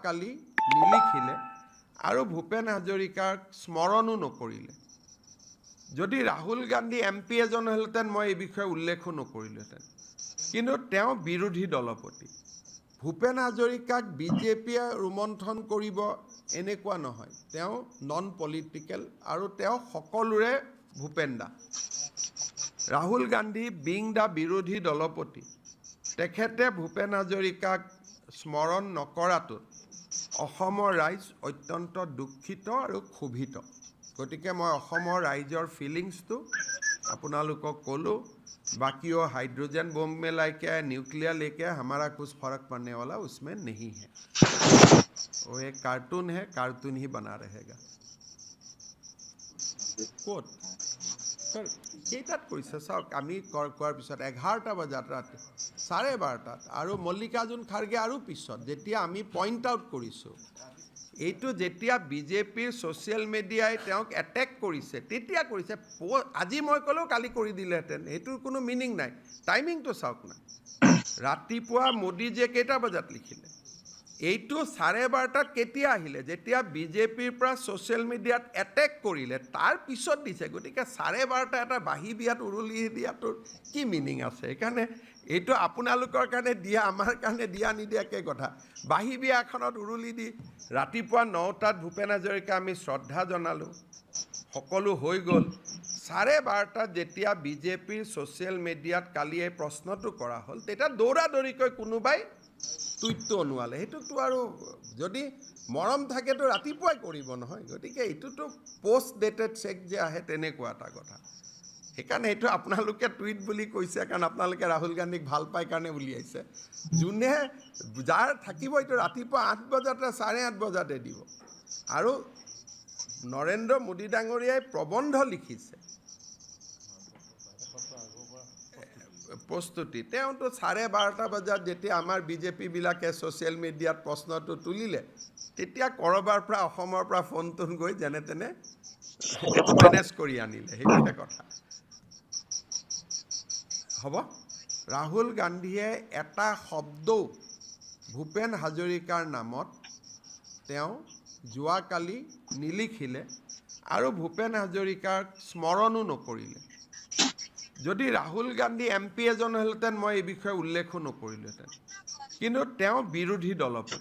কালি নিলিখিলে আৰু ভূপেন হাজৰিকাক স্মৰণো নকৰিলে। যদি ৰাহুল গান্ধী MP এজন হ'লহেঁতেন মই এই বিষয়ে উল্লেখো নকৰিলোহেঁতেন, কিন্তু তেওঁ বিৰোধী দলপতি। ভূপেন হাজৰিকাক বিজেপিয়ে ৰুমন্থন কৰিব এনেকুৱা নহয়, তেওঁ নন পলিটিকেল আৰু তেওঁ সকলোৰে ভূপেন দা। ৰাহুল গান্ধী বিং দা বিৰোধী দলপতি, তেখেতে ভূপেন হাজৰিকাক স্মৰণ নকৰাটোত অসমৰ ৰাইজ অত্যন্ত দুখিত আৰু ক্ষোভিত। গতিকে মই অসমৰ ৰাইজৰ ফিলিংছটো আপোনালোকক ক'লোঁ। बाकियों हाइड्रोजन बम में लाके न्यूक्लियर लेके हमारा कुछ फर्क पड़ने वाला उसमें नहीं है। वो एक कार्टून है, कार्टून ही बना रहेगा। कोट सर केटात কৰিছে চাওক, আমি কোৱাৰ পিছত 11টা বজাত ৰাতি 12:30 আৰু মল্লিকাৰ্জুন খাৰ্গে আৰু পিছত যেতিয়া আমি পইণ্ট আউট কৰিছোঁ, এইটো যেতিয়া বিজেপিৰ ছ'চিয়েল মিডিয়াই তেওঁক এটেক কৰিছে তেতিয়া কৰিছে। আজি মই ক'লেও কালি কৰি দিলেহেঁতেন, এইটোৰ কোনো মিনিং নাই। টাইমিংটো চাওক না, ৰাতিপুৱা মোদীজীয়ে কেইটা বজাত লিখিলে, এইটো 12:30 কেতিয়া আহিলে, যেতিয়া বিজেপিৰ পৰা ছ'চিয়েল মিডিয়াত এটেক কৰিলে তাৰ পিছত দিছে। গতিকে 12:30 এটা বাঁহী বিয়াত উৰুলি দিয়াটোৰ কি মিনিং আছে? সেইকাৰণে এইটো আপোনালোকৰ কাৰণে দিয়া, আমাৰ কাৰণে দিয়া নিদিয়াকে কথা। বাঁহী বিয়া এখনত উৰুলি দি ৰাতিপুৱা 9টাত ভূপেন হাজৰিকা আমি শ্ৰদ্ধা জনালোঁ, সকলো হৈ গ'ল। 12:30 যেতিয়া বিজেপিৰ ছ'চিয়েল মিডিয়াত কালি এই প্ৰশ্নটো কৰা হ'ল, তেতিয়া দৌৰাদৌৰিকৈ কোনোবাই টুইটটো অনুৱালে। সেইটোতো আৰু যদি মৰম থাকেতো ৰাতিপুৱাই কৰিব নহয়। গতিকে এইটোতো পষ্ট ডেটেড চেক যে আহে তেনেকুৱা এটা কথা। সেইকাৰণে এইটো আপোনালোকে টুইট বুলি কৈছে কাৰণ আপোনালোকে ৰাহুল গান্ধীক ভাল পায় কাৰণে উলিয়াইছে। যোনে যাৰ থাকিব এইটো ৰাতিপুৱা 8 বজাতে 8:30 বজাতে দিব। আৰু নৰেন্দ্ৰ মোদী ডাঙৰীয়াই প্ৰবন্ধ লিখিছে প্ৰস্তুতি। তেওঁতো 12:30 বজাত যেতিয়া আমাৰ বিজেপিবিলাকে ছ'চিয়েল মিডিয়াত প্ৰশ্নটো তুলিলে, তেতিয়া ক'ৰবাৰ পৰা অসমৰ পৰা ফোনটোন গৈ যেনে তেনে এইটো মেনেজ কৰি আনিলে। সেইটোৱে কথা হ'ব। ৰাহুল গান্ধীয়ে এটা শব্দও ভূপেন হাজৰিকাৰ নামত তেওঁ যোৱাকালি নিলিখিলে আৰু ভূপেন হাজৰিকাক স্মৰণো নকৰিলে। যদি ৰাহুল গান্ধী MP এজন হ'লহেঁতেন মই এই বিষয়ে উল্লেখো নকৰিলোহেঁতেন, কিন্তু তেওঁ বিৰোধী দলপতি।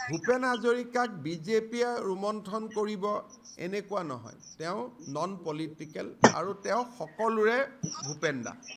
ভূপেন হাজৰিকাক বিজেপিয়ে ৰুমন্থন কৰিব এনেকুৱা নহয়, তেওঁ নন পলিটিকেল আৰু তেওঁ সকলোৰে ভূপেন দা।